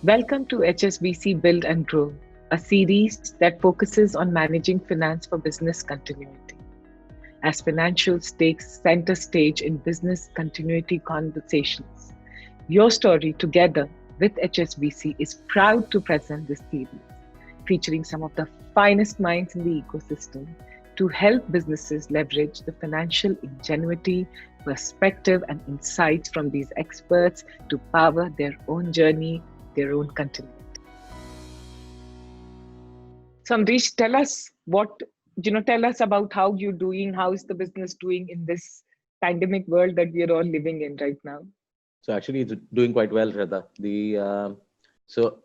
Welcome to HSBC Build and Grow, a series that focuses on managing finance for business continuity. As financials takes center stage in business continuity conversations, your story together with HSBC is proud to present this series, featuring some of the finest minds in the ecosystem to help businesses leverage the financial ingenuity, perspective, and insights from these experts to power their own journey, their own continuity. So, Amrish, tell us tell us about how you're doing. How is the business doing in this pandemic world that we are all living in right now? So actually, it's doing quite well, Shraddha. So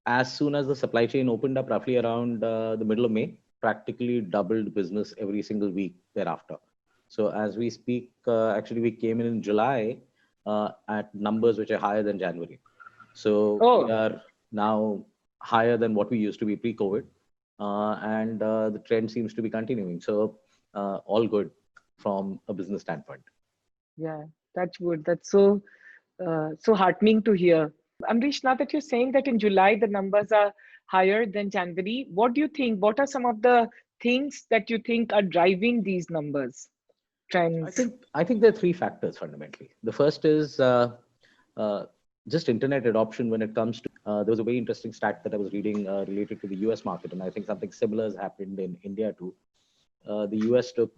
as soon as the supply chain opened up, roughly around the middle of May, practically doubled business every single week thereafter. So as we speak, actually we came in July at numbers which are higher than January. So we Oh, are now higher than what we used to be pre-COVID, and the trend seems to be continuing. So all good from a business standpoint. yeah, that's good. That's so heartening to hear. Amrish, now that you're saying that in July the numbers are higher than January, what do you think? What are some of the things that you think are driving these numbers, I trends? think I think there are three factors fundamentally. The first is uh, just internet adoption when it comes to. There was a very interesting stat that I was reading related to the U.S. market, and I think something similar has happened in India too. The U.S. took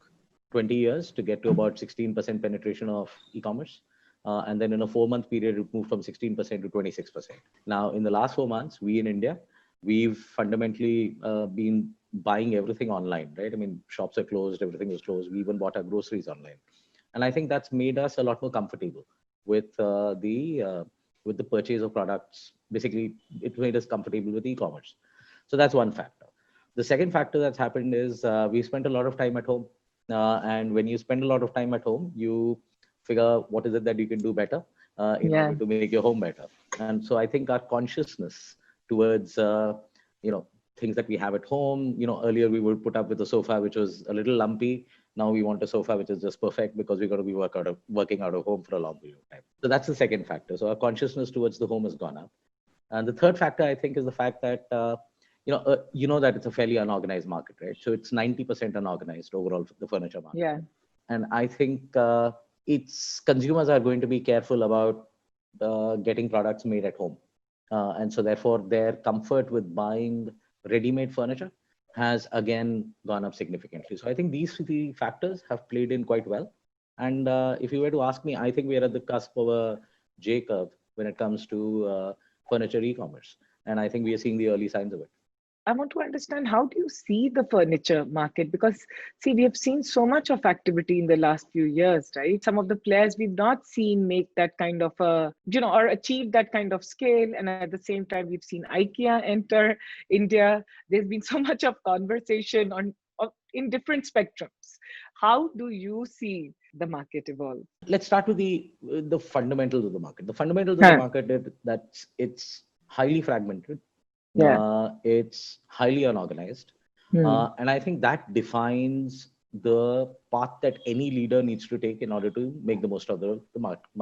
20 years to get to about 16% penetration of e-commerce, and then in a 4-month period, it moved from 16% to 26%. Now, in the last 4 months, we in India, we've fundamentally been buying everything online, right? I mean, shops are closed, everything was closed. We even bought our groceries online, and I think that's made us a lot more comfortable with the purchase of products. Basically, it made us comfortable with e-commerce. So that's one factor. The second factor that's happened is we spent a lot of time at home, and when you spend a lot of time at home, you figure what is it that you can do better in Yeah, order to make your home better. And so I think our consciousness towards you know things that we have at home. Earlier we would put up with a sofa which was a little lumpy. Now we want a sofa which is just perfect because we're going to be working out of home for a long period of time. So that's the second factor. So our consciousness towards the home has gone up. And the third factor, I think, is the fact that that it's a fairly unorganized market, right? So it's 90% unorganized overall, the furniture market. yeah. And I think it's consumers are going to be careful about getting products made at home, and so therefore their comfort with buying ready-made furniture has again gone up significantly. So I think these three factors have played in quite well. And if you were to ask me, I think we are at the cusp of a J curve when it comes to furniture e-commerce, and I think we are seeing the early signs of it. I want to understand how do you see the furniture market? Because see, we have seen so much of activity in the last few years, right? Some of the players we've not seen make that kind of or achieve that kind of scale. And at the same time, we've seen IKEA enter India. There's been so much of conversation in different spectrums. How do you see the market evolve? Let's start with the fundamentals of the market. The fundamentals of the Huh. market is that it's highly fragmented, Yeah. it's highly unorganized, Hmm. and I think that defines the path that any leader needs to take in order to make the most of the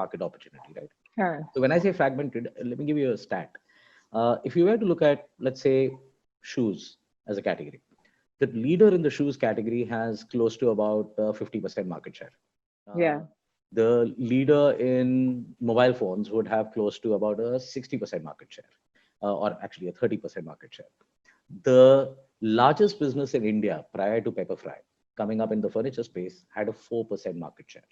market opportunity, right? Huh. So when I say fragmented, let me give you a stat. If you were to look at, let's say, shoes as a category, the leader in the shoes category has close to about 50% market share. Yeah. Uh, the leader in mobile phones would have close to about a 60% market share, or actually a 30% market share. The largest business in India prior to Pepperfry coming up in the furniture space had a 4% market share.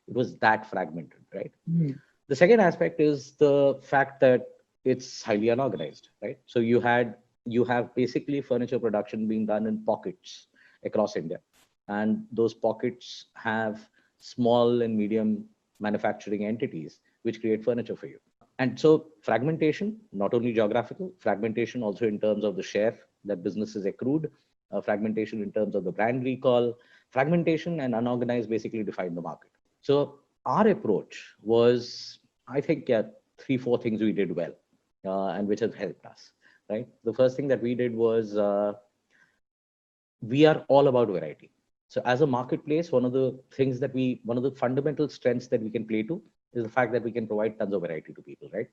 It was that fragmented, right? Hmm. The second aspect is the fact that it's highly unorganized, right? So you have basically furniture production being done in pockets across India, and those pockets have small and medium manufacturing entities which create furniture for you. And so fragmentation, not only geographical, fragmentation also in terms of the share that businesses accrued, fragmentation in terms of the brand recall, fragmentation and unorganized basically define the market. So our approach was, I think, yeah, 3, 4 things we did well, and which has helped us. Right. The first thing that we did was we are all about variety. So as a marketplace, one of the fundamental strengths that we can play to is the fact that we can provide tons of variety to people. Right.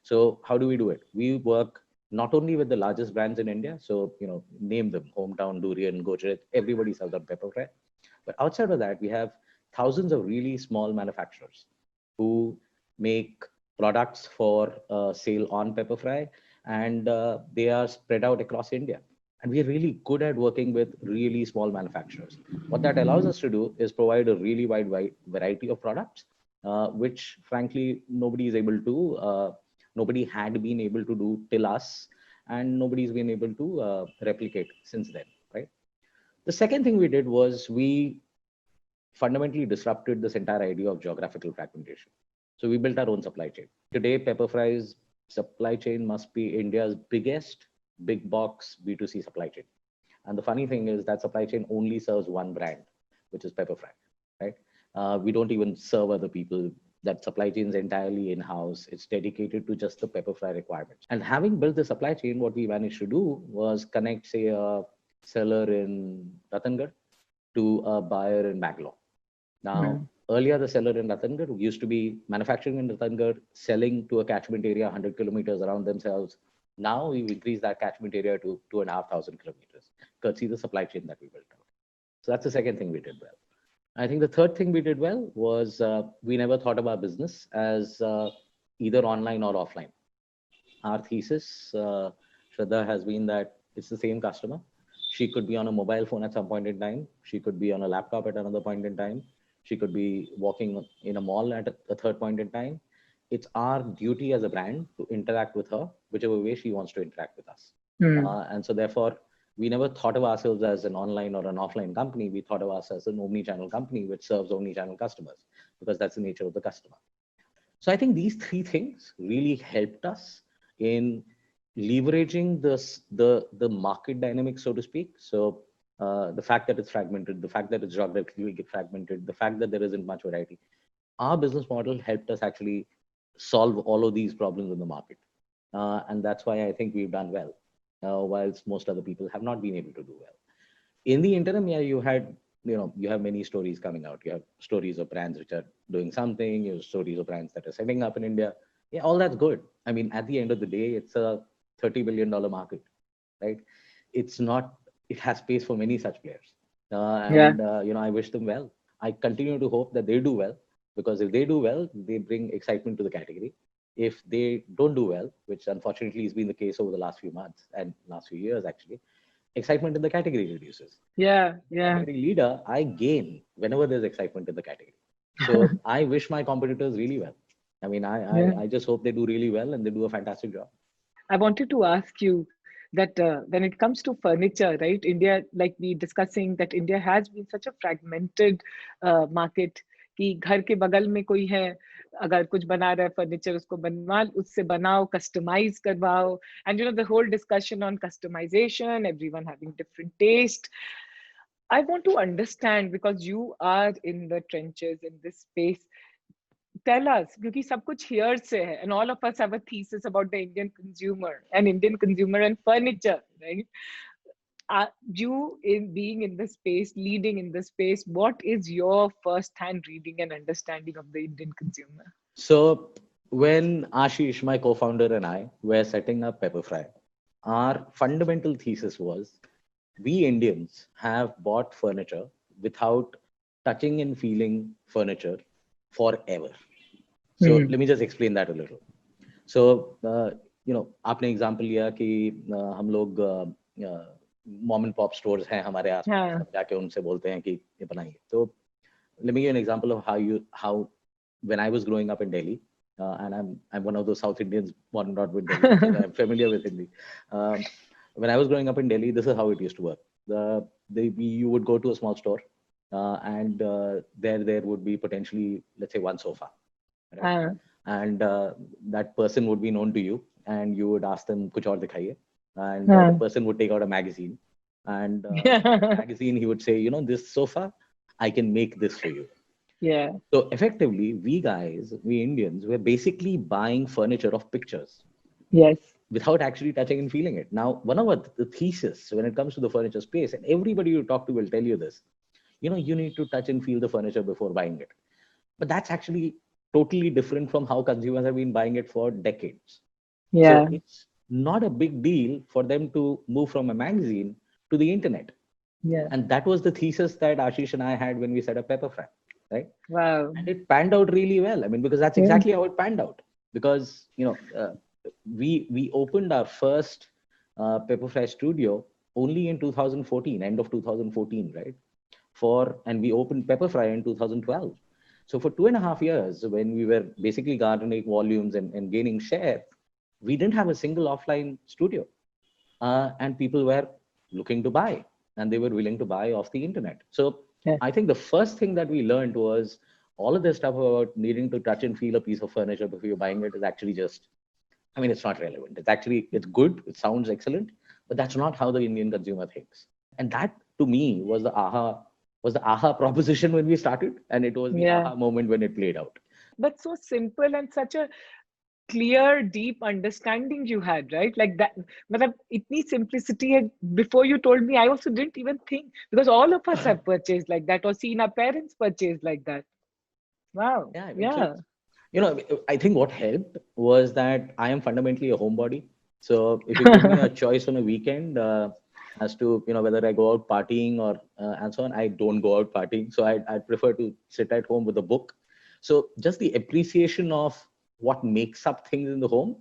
So how do we do it? We work not only with the largest brands in India, so name them: Hometown, Durian, Gojret, everybody sells on Pepperfry. But outside of that, we have thousands of really small manufacturers who make products for sale on Pepperfry, and they are spread out across India. And we are really good at working with really small manufacturers. What that allows us to do is provide a really wide variety of products, which frankly nobody is able to, nobody had been able to do till us, and nobody's been able to replicate since then, right? The second thing we did was we fundamentally disrupted this entire idea of geographical fragmentation. So we built our own supply chain. Today, Pepperfry's supply chain must be India's biggest big box B2C supply chain. And the funny thing is that supply chain only serves one brand, which is Pepperfry, right? We don't even serve other people. That supply chain is entirely in-house. It's dedicated to just the Pepperfry requirements. And having built the supply chain, what we managed to do was connect, say, a seller in Ratangad to a buyer in Bangalore. Now, earlier the seller in Ratangad used to be manufacturing in Ratangad, selling to a catchment area 100 kilometers around themselves. Now we've increased that catchment area to 2,500 kilometers, courtesy the supply chain that we built out. So that's the second thing we did well. I think the third thing we did well was we never thought of our business as either online or offline. Our thesis, Shraddha, has been that it's the same customer. She could be on a mobile phone at some point in time. She could be on a laptop at another point in time. She could be walking in a mall at a third point in time. It's our duty as a brand to interact with her, whichever way she wants to interact with us. And so therefore, we never thought of ourselves as an online or an offline company. We thought of us as an omni-channel company, which serves omni-channel customers, because that's the nature of the customer. So I think these three things really helped us in leveraging the market dynamics, so to speak. So the fact that it's fragmented, the fact that it's geographically fragmented, the fact that there isn't much variety. Our business model helped us actually solve all of these problems in the market. And that's why I think we've done well, whilst most other people have not been able to do well. In the interim, yeah, you have many stories coming out. You have stories of brands which are doing something, you have stories of brands that are setting up in India. Yeah, all that's good. I mean, at the end of the day, it's a $30 billion market, right? It has space for many such players. I wish them well. I continue to hope that they do well, because if they do well, they bring excitement to the category. If they don't do well, which unfortunately has been the case over the last few months and last few years, actually, excitement in the category reduces. Category leader, I gain whenever there's excitement in the category. So I wish my competitors really well. I mean, I just hope they do really well and they do a fantastic job. I wanted to ask you that when it comes to furniture, right? India, like we discussing that India has been such a fragmented market कि घर के बगल में कोई है, अगर कुछ बना रहा है फर्नीचर उसको बनवा, उससे बनाओ, कस्टमाइज करवाओ, and the whole discussion on customization, everyone having different taste. I want to understand, because you are in the trenches in this space. Tell us, because सब कुछ here से है, and all of us have a thesis about the Indian consumer and furniture, right? You being in the space, leading in the space, what is your first-hand reading and understanding of the Indian consumer? So when Ashish, my co-founder, and I were setting up Pepperfry, our fundamental thesis was we Indians have bought furniture without touching and feeling furniture forever. So let me just explain that a little. So आपने example लिया कि हम लोग mom and pop stores हैं हमारे आसपास, जाके उनसे बोलते हैं कि ये बनाइए. So let me give an example of how when I was growing up in Delhi, and I'm one of those South Indians born and brought with Delhi, so I'm familiar with Hindi. When I was growing up in Delhi, this is how it used to work. You would go to a small store, and there would be potentially, let's say, one sofa. Right? And that person would be known to you, and you would ask them kuch aur dikhaiye, and the person would take out a magazine, and magazine he would say, this sofa, I can make this for you. Yeah. So effectively, we Indians, we're basically buying furniture of pictures. Yes. Without actually touching and feeling it. Now, one of the thesis when it comes to the furniture space, and everybody you talk to will tell you this, you need to touch and feel the furniture before buying it. But that's actually totally different from how consumers have been buying it for decades. Yeah. So it's not a big deal for them to move from a magazine to the internet. Yeah. And that was the thesis that Ashish and I had when we set up Pepperfry, right? Wow. And it panned out really well. I mean, because that's Yeah. exactly how it panned out. Because we opened our first Pepperfry studio only in 2014, end of 2014, right? And we opened Pepperfry in 2012. So for 2.5 years, when we were basically garnering volumes and gaining share, we didn't have a single offline studio, and people were looking to buy, and they were willing to buy off the internet. So Yeah. I think the first thing that we learned was all of this stuff about needing to touch and feel a piece of furniture before you're buying it is actually just, I mean, it's not relevant. It's good. It sounds excellent, but that's not how the Indian consumer thinks. And that to me was the aha proposition when we started, and it was the Yeah. aha moment when it played out. But so simple and such a clear, deep understanding you had, right? Like that, matlab, itni simplicity had, before you told me, I also didn't even think, because all of us have purchased like that or seen our parents purchase like that. Wow. Yeah, I mean, so Yeah. it's, I think what helped was that I am fundamentally a homebody. So if you give me a choice on a weekend, as to whether I go out partying or and so on, I don't go out partying. So I prefer to sit at home with a book. So just the appreciation of what makes up things in the home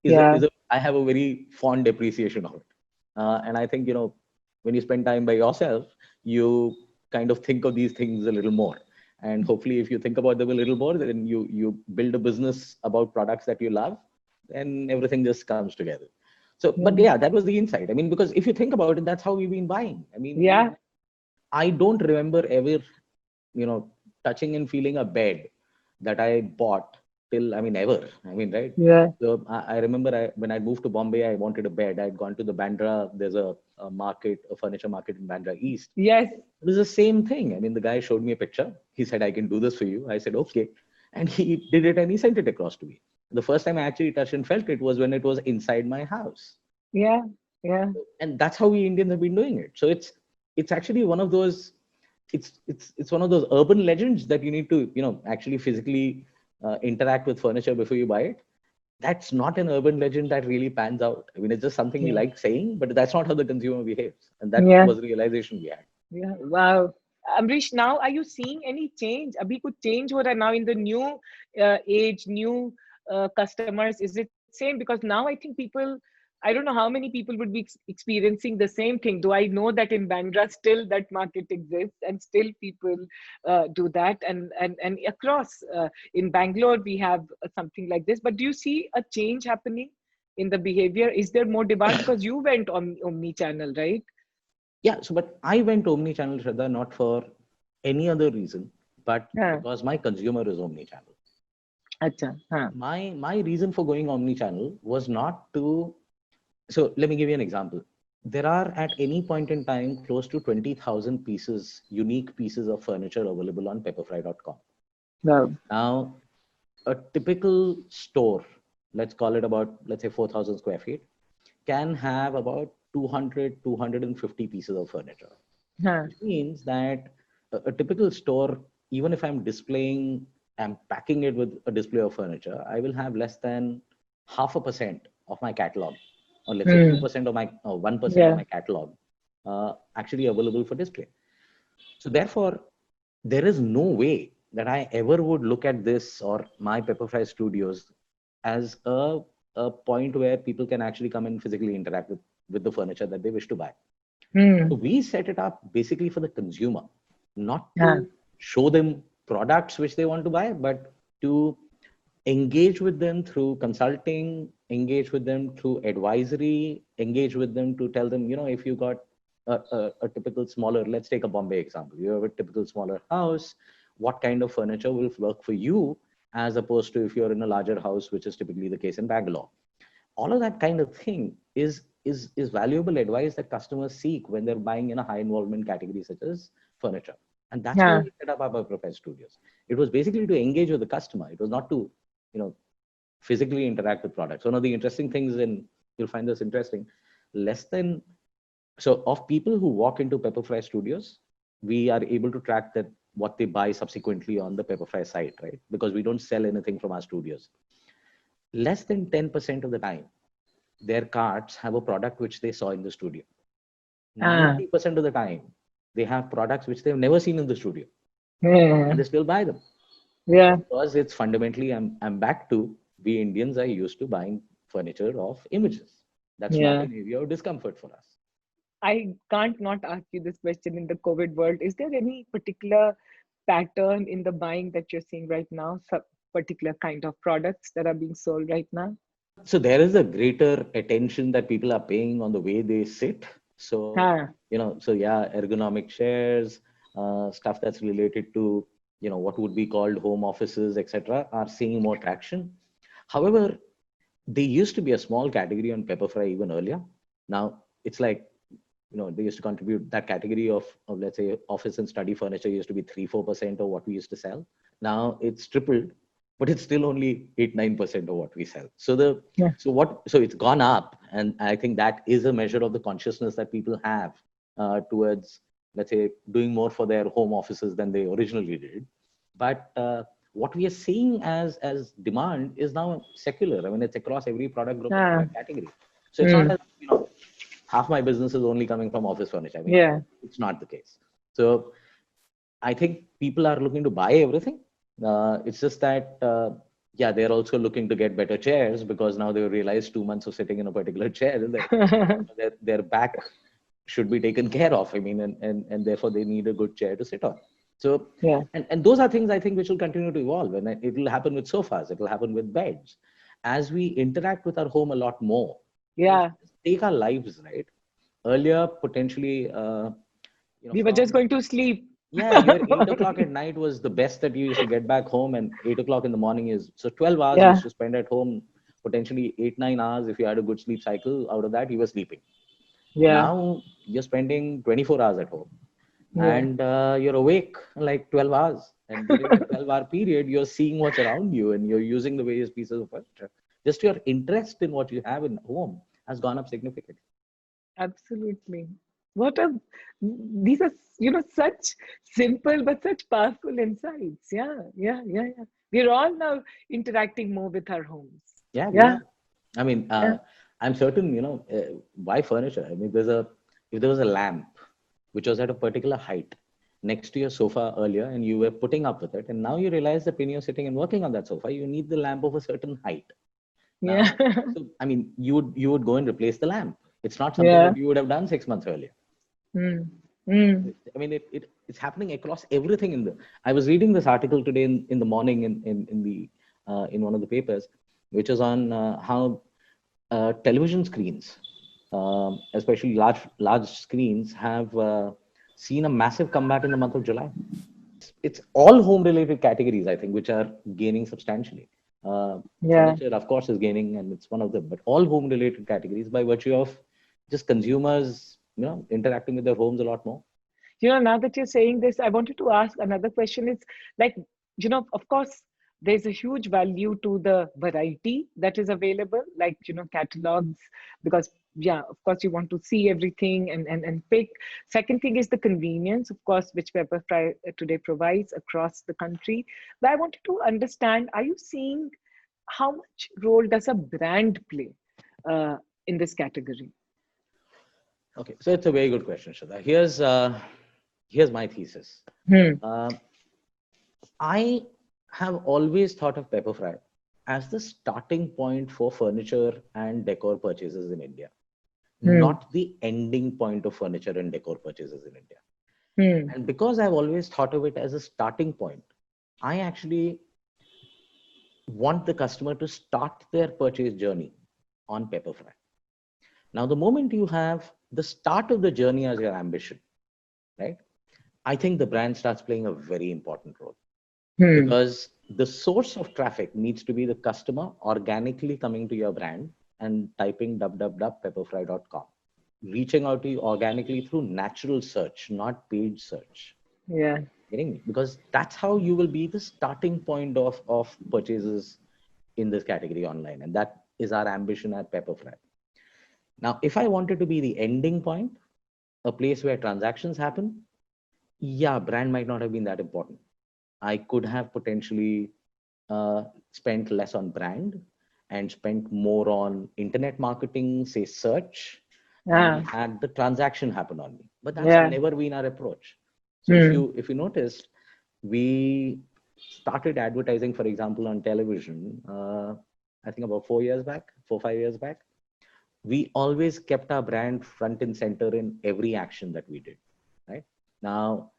Yeah. I have a very fond appreciation of it. And I think when you spend time by yourself, you kind of think of these things a little more. And hopefully, if you think about them a little more, then you build a business about products that you love, and everything just comes together. So, but Yeah. yeah, that was the insight. I mean, because if you think about it, that's how we've been buying. I mean, Yeah. I don't remember ever, touching and feeling a bed that I bought till, I mean, ever. I mean, right? Yeah. So I remember when I moved to Bombay, I wanted a bed. I'd gone to the Bandra. There's a market, a furniture market in Bandra East. Yes. It was the same thing. I mean, the guy showed me a picture. He said, I can do this for you. I said, okay. And he did it and he sent it across to me. The first time I actually touched and felt it was when it was inside my house. Yeah. Yeah. And that's how we Indians have been doing it. So it's actually one of those, it's one of those urban legends that you need to, actually physically interact with furniture before you buy it. That's not an urban legend that really pans out. I mean, it's just something we Yeah. like saying, but that's not how the consumer behaves. And that Yeah. was the realization we had. Yeah. Wow. Amrish, now are you seeing any change? Abhi kuch change ho raha hai now in the new age, new customers? Is it same? Because now I think people, I don't know how many people would be experiencing the same thing. Do I know that in Bandra still that market exists and still people do that, and across in Bangalore we have something like this. But do you see a change happening in the behavior? Is there more demand because you went on omni channel, right? Yeah. So, but I went omni-channel, Shraddha, not for any other reason, but Huh. because my consumer is omni-channel. Acha. Huh. My reason for going omni-channel was not to. So let me give you an example. There are at any point in time close to 20,000 pieces, unique pieces of furniture available on pepperfry.com. Wow. Now, a typical store, let's call it about, let's say 4,000 square feet, can have about 200, 250 pieces of furniture. Huh. Which means that a typical store, even if I'm packing it with a display of furniture, I will have less than 0.5% of my catalog, or let's say Hmm. 2% of my, 1% of Yeah. my catalog, actually available for display. So therefore, there is no way that I ever would look at this or my Pepperfry Studios as a point where people can actually come and physically interact with the furniture that they wish to buy. So Hmm. we set it up basically for the consumer, not Huh. to show them products which they want to buy, but to engage with them through consulting, engage with them through advisory, engage with them to tell them, if you got a typical smaller, let's take a Bombay example. You have a typical smaller house, what kind of furniture will work for you, as opposed to if you're in a larger house, which is typically the case in Bangalore. All of that kind of thing is valuable advice that customers seek when they're buying in a high involvement category such as furniture. And that's why Yeah. we set up our Profile Studios. It was basically to engage with the customer. It was not to, you know, physically interact with products. One of the interesting things, and you'll find this interesting, less than so of people who walk into Pepperfry Studios, we are able to track that what they buy subsequently on the Pepperfry site, right? Because we don't sell anything from our studios. less than 10% of the time, their carts have a product which they saw in the studio. 90% of the time, they have products which they've never seen in the studio, and they still buy them. Yeah. Because it's fundamentally, I'm back to, we Indians are used to buying furniture of images. That's not Yeah. an area of discomfort for us. I can't not ask you this question in the COVID world. Is there any particular pattern in the buying that you're seeing right now? Some particular kind of products that are being sold right now? So there is a greater attention that people are paying on the way they sit. So, Ah, so yeah, ergonomic chairs, stuff that's related to, what would be called home offices, etc., are seeing more traction. However, they used to be a small category on Pepperfry even earlier. Now it's like, they used to contribute, that category of let's say office and study furniture used to be 3-4% of what we used to sell. Now it's tripled, but it's still only 8-9% of what we sell. So yeah. so it's gone up, and I think that is a measure of the consciousness that people have towards, let's say, doing more for their home offices than they originally did. But what we are seeing as demand is now secular. I mean, it's across every product group and Ah, product category. So it's not mm, as, half my business is only coming from office furniture. I mean, yeah. it's not the case. So I think people are looking to buy everything. It's just that, yeah, they're also looking to get better chairs, because now they realize 2 months of sitting in a particular chair, that their back should be taken care of. I mean, and therefore they need a good chair to sit on. So, Yeah. and those are things I think which will continue to evolve, and it will happen with sofas, it will happen with beds. As we interact with our home a lot more, Yeah. take our lives, right? Earlier, potentially, We were just from, going to sleep. yeah, your 8 o'clock at night was the best that you used to get back home, and 8 o'clock in the morning is, so 12 hours you Yeah. used to spend at home, potentially 8-9 hours if you had a good sleep cycle. Out of that, you were sleeping. Yeah. Now you're spending 24 hours at home, Yeah. and you're awake like 12 hours. And during that 12-hour period, you're seeing what's around you, and you're using the various pieces of furniture. Just your interest in what you have in home has gone up significantly. Absolutely. What a these are such simple but such powerful insights. Yeah, yeah, yeah, yeah. We're all now interacting more with our homes. Yeah, we Yeah, are. I mean, yeah, I'm certain, why furniture? I mean, if there was a lamp which was at a particular height next to your sofa earlier, and you were putting up with it, and now you realize that when you're sitting and working on that sofa, you need the lamp of a certain height. yeah, Now, so I mean, you would go and replace the lamp. It's not something yeah. that you would have done 6 months earlier. Mm, mm, I mean, it's happening across everything in the. I was reading this article today in the morning in one of the papers, which is on how television screens, especially large screens, have seen a massive comeback in the month of July. It's all home related categories, I think, which are gaining substantially. yeah. Furniture, of course, is gaining, and it's one of them, but all home related categories, by virtue of just consumers, interacting with their homes a lot more. Now that you're saying this, I wanted to ask another question. It's like, of course, there's a huge value to the variety that is available, like, catalogs, because, yeah, of course, you want to see everything and pick. Second thing is the convenience, of course, which Pepperfry today provides across the country. But I wanted to understand, are you seeing how much role does a brand play uh, in this category? Okay, so it's a very good question, Shraddha. Here's my thesis. Hmm. Uh, I have always thought of Pepperfry as the starting point for furniture and decor purchases in India, Hmm. not the ending point of furniture and decor purchases in India. Hmm. And because I've always thought of it as a starting point, I actually want the customer to start their purchase journey on Pepperfry. Now, the moment you have the start of the journey as your ambition, right? I think the brand starts playing a very important role, Hmm. because the source of traffic needs to be the customer organically coming to your brand and typing www.pepperfry.com, reaching out to you organically through natural search, not paid search. Yeah. Getting me? Because that's how you will be the starting point of purchases in this category online. And that is our ambition at Pepperfry. Now, if I wanted to be the ending point, a place where transactions happen, yeah, brand might not have been that important. I could have potentially spent less on brand and spent more on internet marketing, say search, and Ah, had the transaction happen on me. But that's yeah. never been our approach. So Hmm. if you noticed, we started advertising, for example, on television. I think about 4 years back, 4 5 years back. We always kept our brand front and center in every action that we did. Right now,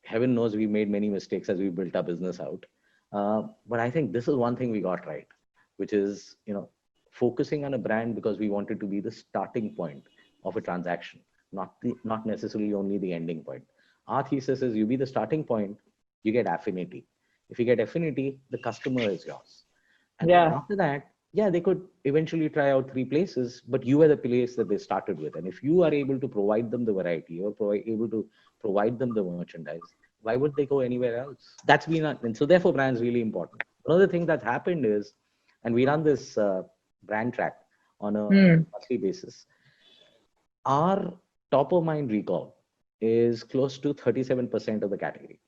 heaven knows we made many mistakes as we built our business out. But I think this is one thing we got right, which is, focusing on a brand because we wanted to be the starting point of a transaction, not necessarily only the ending point. Our thesis is you be the starting point, you get affinity. If you get affinity, the customer is yours. And then Yeah. after that, yeah, they could eventually try out 3 places, but you were the place that they started with. And if you are able to provide them the variety, or able to provide them the merchandise, why would they go anywhere else? That's been, and so therefore brand is really important. Another thing that's happened is, and we run this brand track on a Hmm. monthly basis, our top of mind recall is close to 37% of the category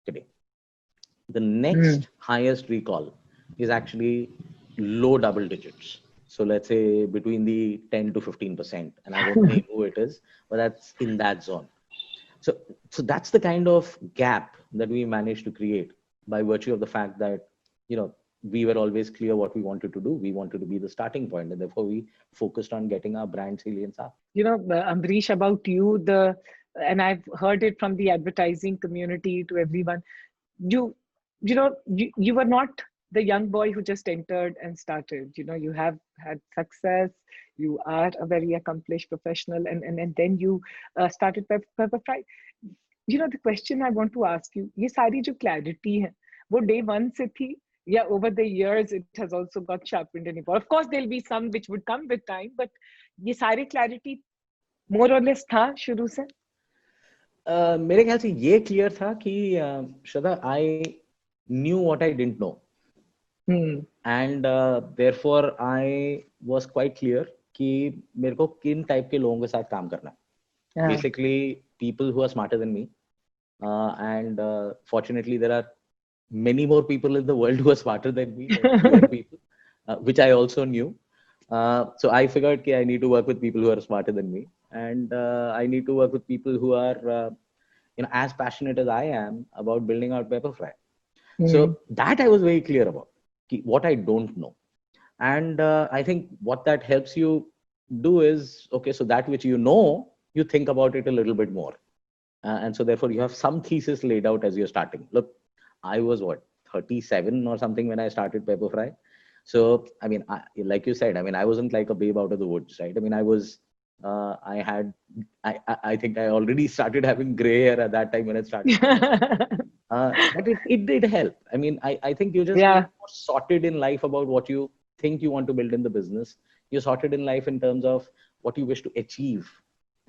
today. The Hmm. next highest recall is actually low double digits. So let's say between the 10 to 15%, and I won't name who it is, but that's in that zone. So, so that's the kind of gap that we managed to create by virtue of the fact that, we were always clear what we wanted to do. We wanted to be the starting point, and therefore we focused on getting our brand salience up. Ambrish, about you, and I've heard it from the advertising community to everyone. You, you were not the young boy who just entered and started. You have had success. You are a very accomplished professional, and then you started Pepper Fry. The question I want to ask you, ये सारी जो clarity है, वो day one से थी, या over the years it has also got sharpened and evolved? Of course, there'll be some which would come with time, but ये सारी clarity more or less था शुरू से? मेरे ख्याल से ये क्लियर था कि श्रद्धा, आई knew what I didn't know. And therefore I was quite clear कि मेरे को किन टाइप के लोगों के साथ काम करना है. Basically people who are smarter than me, and fortunately there are many more people in the world who are smarter than me, fewer people, which I also knew. So I figured I need to work with people who are smarter than me, and I need to work with people who are as passionate as I am about building out Pepperfry. So that I was very clear about what I don't know. And I think what that helps you do is, okay, so that which you know, you think about it a little bit more. And so therefore you have some thesis laid out as you're starting. Look, I was 37 or something when I started Pepperfry. So I mean, like you said, I mean, I wasn't like a babe out of the woods, right? I mean, I think I already started having gray hair at that time when I started. But it did help. I mean, I think you just Yeah. get more sorted in life about what you think you want to build in the business. You're sorted in life in terms of what you wish to achieve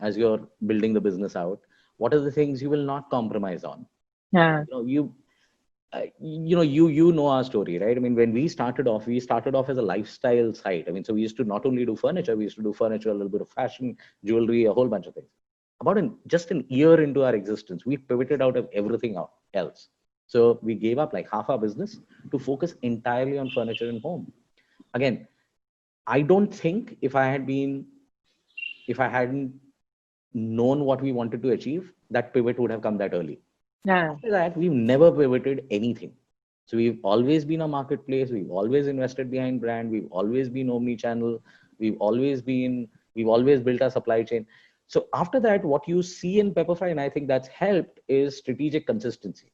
as you're building the business out. What are the things you will not compromise on? Yeah. You know our story, right? I mean, when we started off as a lifestyle site. I mean, so we used to not only do furniture, we used to do furniture, a little bit of fashion, jewelry, a whole bunch of things. Just an year into our existence, we pivoted out of everything else. So we gave up like half our business to focus entirely on furniture and home. Again, I don't think if I hadn't known what we wanted to achieve, that pivot would have come that early. Yeah. After that, we've never pivoted anything. So we've always been a marketplace. We've always invested behind brand. We've always been omni-channel. We've always built our supply chain. So after that, what you see in Pepperfry, and I think that's helped, is strategic consistency.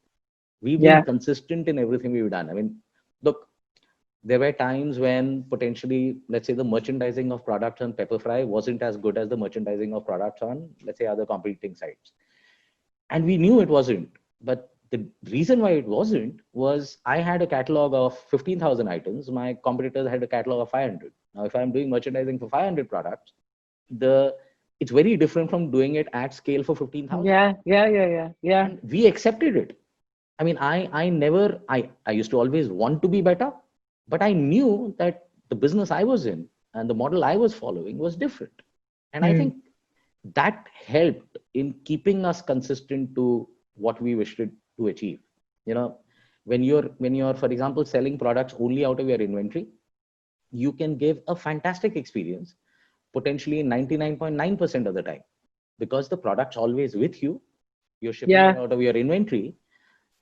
We've been consistent in everything we've done. I mean, look, there were times when potentially, let's say, the merchandising of products on Pepperfry wasn't as good as the merchandising of products on, let's say, other competing sites. And we knew it wasn't. But the reason why it wasn't was I had a catalog of 15,000 items. My competitors had a catalog of 500. Now, if I'm doing merchandising for 500 products, it's very different from doing it at scale for 15,000. Yeah. And we accepted it. I mean, I used to always want to be better, but I knew that the business I was in and the model I was following was different. And I think that helped in keeping us consistent to what we wished to achieve. When you're, for example, selling products only out of your inventory, you can give a fantastic experience, potentially 99.9% of the time, because the product's always with you. You're shipping it Yeah. out of your inventory,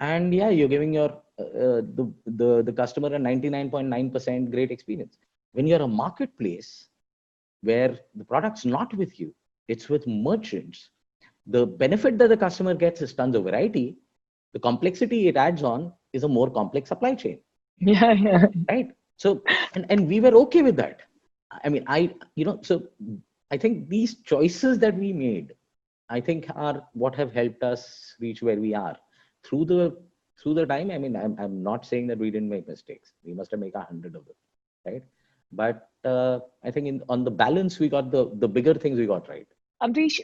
and yeah, you're giving your the customer a 99.9% great experience. When you're a marketplace where the product's not with you, it's with merchants, the benefit that the customer gets is tons of variety. The complexity it adds on is a more complex supply chain, Yeah. Yeah. right? So, and we were okay with that. I mean, so I think these choices that we made, I think, are what have helped us reach where we are through the time. I mean, I'm not saying that we didn't make mistakes. We must have made 100 of them, right? But I think on the balance, we got the bigger things we got right. Amrish,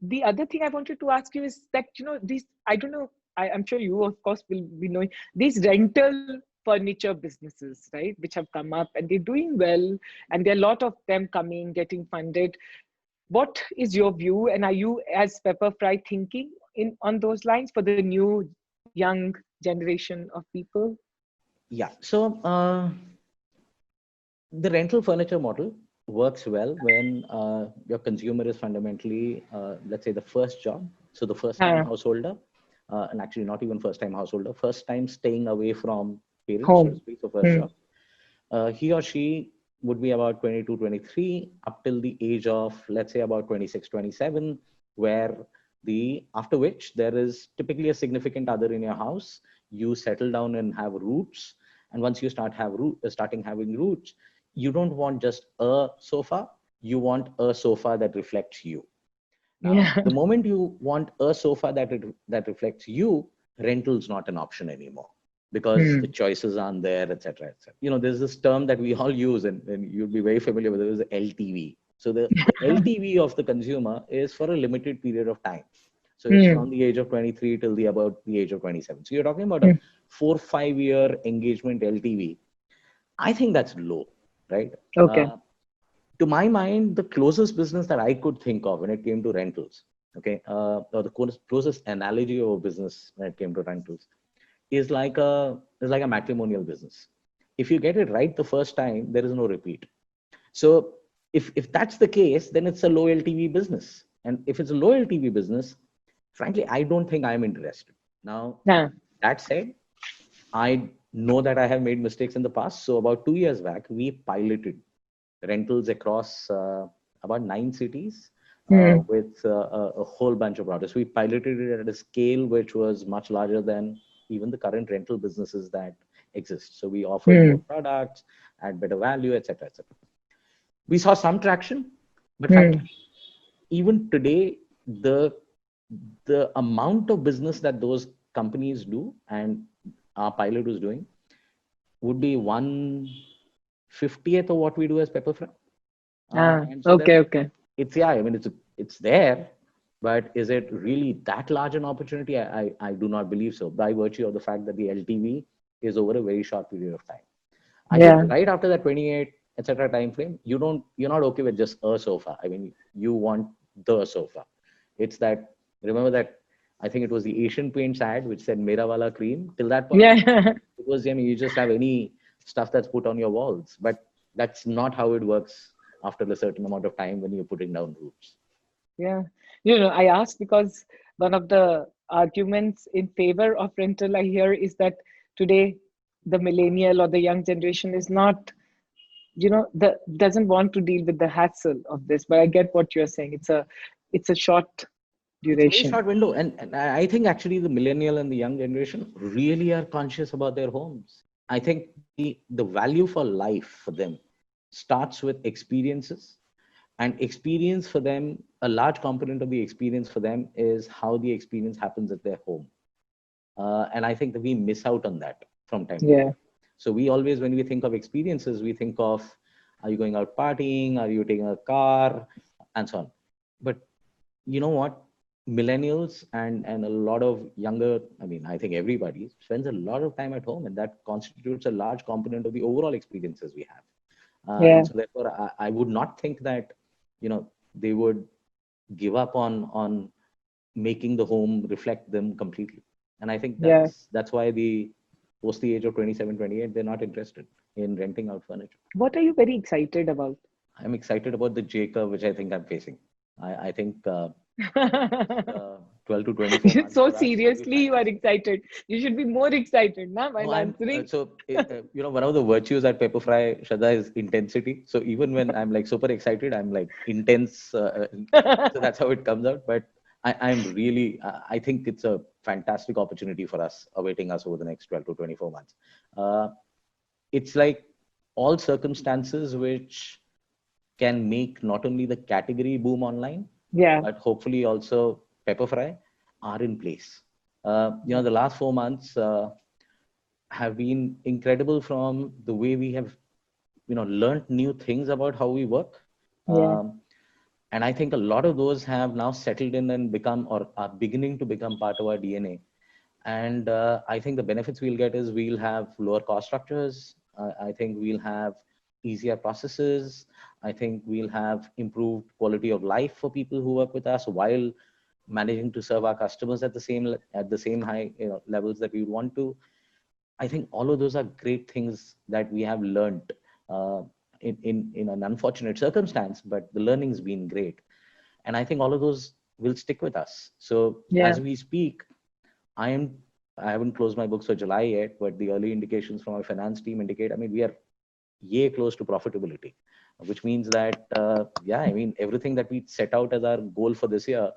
the other thing I wanted to ask you is that, these, I don't know, I'm sure you, of course, will be knowing these rental furniture businesses, right, which have come up and they're doing well, and there are a lot of them coming, getting funded. What is your view, and are you, as Pepperfry, thinking on those lines for the new young generation of people? Yeah. So the rental furniture model works well when your consumer is fundamentally, let's say, the first job. So the first time Uh, householder, and actually not even first time householder, first time staying away from parents, so to Home. speak, so first Hmm. job. He or she would be about 22, 23, up till the age of, let's say, about 26, 27, where after which there is typically a significant other in your house. You settle down and have roots. And once you starting having roots, you don't want just a sofa, you want a sofa that reflects you. Now, Yeah. the moment you want a sofa that reflects you, rental's not an option anymore, because the Hmm. choices aren't there, etc., etc. There's this term that we all use, and you'd be very familiar with it, is LTV. So the LTV of the consumer is for a limited period of time. So it's Hmm. from the age of 23 till about the age of 27. So you're talking about a Hmm. 4 or 5 year engagement LTV. I think that's low, right? Okay. Uh, to my mind, the closest business that I could think of when it came to rentals, okay, or the closest analogy of a business when it came to rentals, is like a matrimonial business. If you get it right the first time, there is no repeat. So if that's the case, then it's a low LTV business. And if it's a low LTV business, frankly, I don't think I'm interested. Now, Yeah. that said, I know that I have made mistakes in the past. So about 2 years back, we piloted rentals across about 9 cities Hmm. with a whole bunch of products. We piloted it at a scale which was much larger than even the current rental businesses that exist. So we offered more Hmm. products at better value, etc., etc. We saw some traction, but Hmm. frankly, even today, the the amount of business that those companies do and our pilot was doing would be 1/50th of what we do as Pepperfry. And so Okay. therefore, Okay. yeah, I mean, it's there, but is it really that large an opportunity? I do not believe so, by virtue of the fact that the LTV is over a very short period of time. I think Yeah. right after that 28, etc. time frame, you're not okay with just a sofa. I mean, you want the sofa. It's that, remember that, I think it was the Asian Paints ad which said Mera Wala Cream. Till that point, Yeah. it was, I mean, you just have any stuff that's put on your walls, but that's not how it works after a certain amount of time when you're putting down roots. Yeah. I asked because one of the arguments in favor of rental I hear is that today the millennial or the young generation is not, the doesn't want to deal with the hassle of this. But I get what you're saying. It's a short It's a very duration. short window. And I think actually the millennial and the young generation really are conscious about their homes. I think the value for life for them starts with experiences. And experience for them, a large component of the experience for them is how the experience happens at their home. And I think that we miss out on that from time to Yeah. time. So we always, when we think of experiences, we think of, are you going out partying? Are you taking a car? And so on. But you know what? Millennials and a lot of younger, I mean, I think everybody spends a lot of time at home, and that constitutes a large component of the overall experiences we have. And Yeah. so therefore, I would not think that, they would give up on making the home reflect them completely. And I think Yeah. that's why the post the age of 27, 28, they're not interested. in renting out furniture. What are you very excited about? I'm excited about the J curve, which I think I'm facing. I think 12 to 24 months So for us will be seriously, you are fantastic. excited. You should be more excited now No, while I'm answering. one of the virtues at Pepperfry, Shraddha, is intensity. So even when I'm like super excited, I'm like intense. So that's how it comes out. But I'm really, I think it's a fantastic opportunity for us awaiting us over the next 12 to 24 months. Uh, it's like all circumstances which can make not only the category boom online, Yeah. but hopefully also Pepperfry are in place. Yeah. The last 4 months have been incredible from the way we have, learned new things about how we work. Yeah. Um, and I think a lot of those have now settled in and become or are beginning to become part of our DNA. And I think the benefits we'll get is we'll have lower cost structures. I think we'll have easier processes. I think we'll have improved quality of life for people who work with us while managing to serve our customers at the same high levels that we want to. I think all of those are great things that we have learned uh, in an unfortunate circumstance, but the learning's been great. And I think all of those will stick with us. So Yeah. as we speak, I am I haven't closed my books for July yet, but the early indications from our finance team indicate, I mean, we are yay close to profitability, which means that, yeah, I mean, everything that we set out as our goal for this year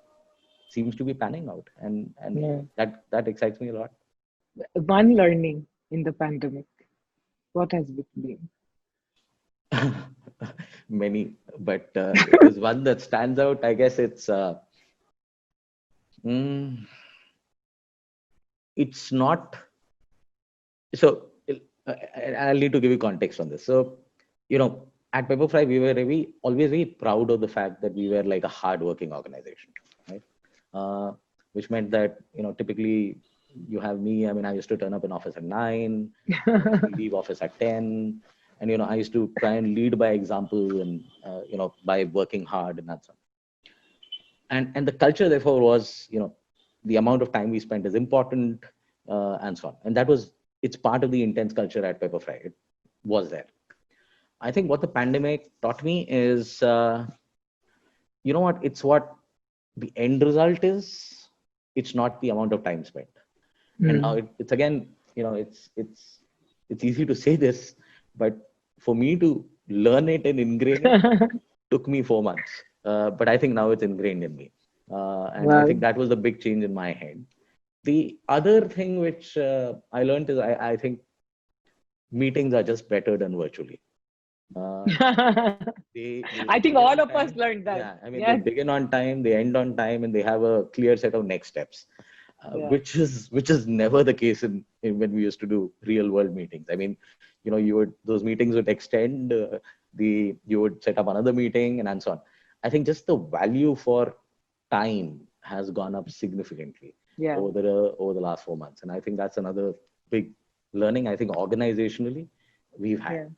seems to be panning out. And Yeah. that excites me a lot. One learning in the pandemic. What has it been? Many, but if there's one that stands out, I guess mm, it's not. So I'll need to give you context on this. So, at Pepperfry, we were always very proud of the fact that we were like a hardworking organization, right? Uh, which meant that, typically you have me. I mean, I used to turn up in office at 9, I used to leave office at 10. And, I used to try and lead by example and, by working hard and that's and the culture therefore was the amount of time we spent is important and so on, and that was it's part of the intense culture at Pepperfry. It was there. I think what the pandemic taught me is what the end result is. It's not the amount of time spent. And now Mm. it's again, it's easy to say this, but for me to learn it and ingrain it took me 4 months. But I think now it's ingrained in me. And I think Well, that was the big change in my head. The other thing which I learned is I think meetings are just better done virtually. Uh, they I think begin all on of us time. learned that. Yeah, I mean, they Yes. begin on time, they end on time, and they have a clear set of next steps, Yeah. which is never the case in when we used to do real world meetings. I mean, those meetings would extend. You would set up another meeting and so on. I think just the value for time has gone up significantly Yeah. over the last 4 months, and I think that's another big learning. I think organizationally we've had. Yeah.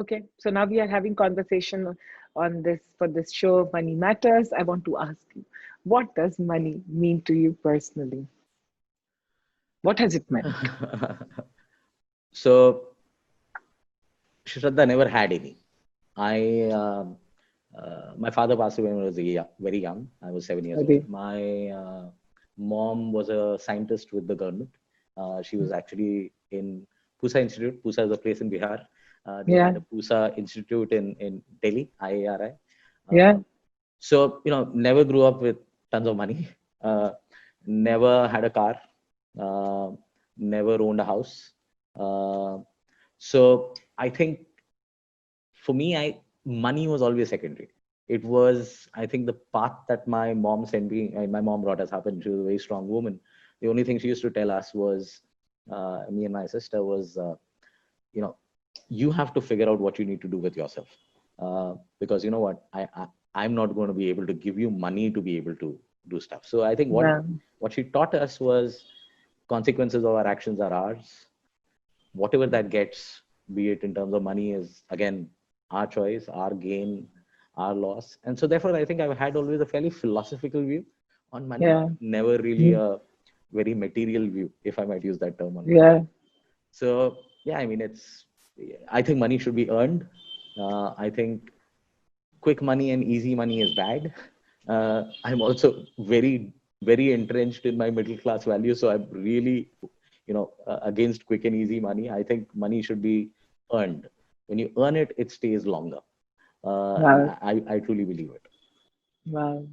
Okay. So now we are having conversation on this for this show, Money Matters. I want to ask you, what does money mean to you personally? What has it meant? So Shraddha never had any. I My father passed away when I was very young. I was 7 years old. Adi? My mom was a scientist with the government. She was actually in Pusa Institute. Pusa is a place in Bihar. They Yeah. had a Pusa Institute in Delhi, IARI. Yeah. Never grew up with tons of money. Uh, Never had a car. Uh, Never owned a house. Uh, so I think for me, money was always secondary. It was, I think, the path that my mom sent me. My mom brought us up, and she was a very strong woman. The only thing she used to tell us was, me and my sister was, you know, you have to figure out what you need to do with yourself, because you know what, I'm not going to be able to give you money to be able to do stuff. So I think Yeah. what she taught us was consequences of our actions are ours. Whatever that gets, be it in terms of money, is again our choice, our gain, our loss. And so therefore I think I've had always a fairly philosophical view on money, Yeah. never really Mm. a very material view, if I might use that term, on money. Yeah. So yeah, I mean, it's I think money should be earned. I think quick money and easy money is bad. I'm also very entrenched in my middle class values, so I'm really, against quick and easy money. I think money should be earned. When you earn it, it stays longer, and Wow. I truly believe it. Wow.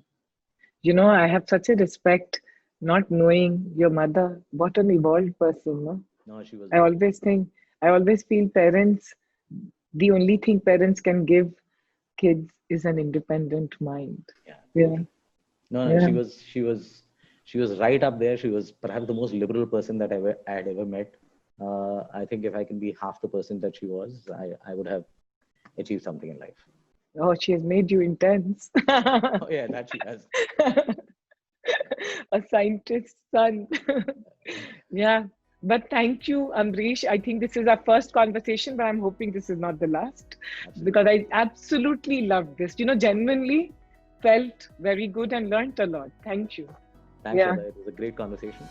I have such a respect, not knowing your mother. What an evolved person, no? No, she was I very. always think, I always feel parents, the only thing parents can give kids is an independent mind. Yeah, Yeah, totally. No, yeah. she was right up there. She was perhaps the most liberal person that I had ever met. I think if I can be half the person that she was, I would have achieved something in life. Oh, she has made you intense. Oh yeah, that she has. A scientist's son. Yeah. But thank you, Amrish. I think this is our first conversation, but I'm hoping this is not the last because Absolutely. I absolutely loved this. Genuinely felt very good and learned a lot. Thank you. Thanks, Yeah. Shraddha. It was a great conversation.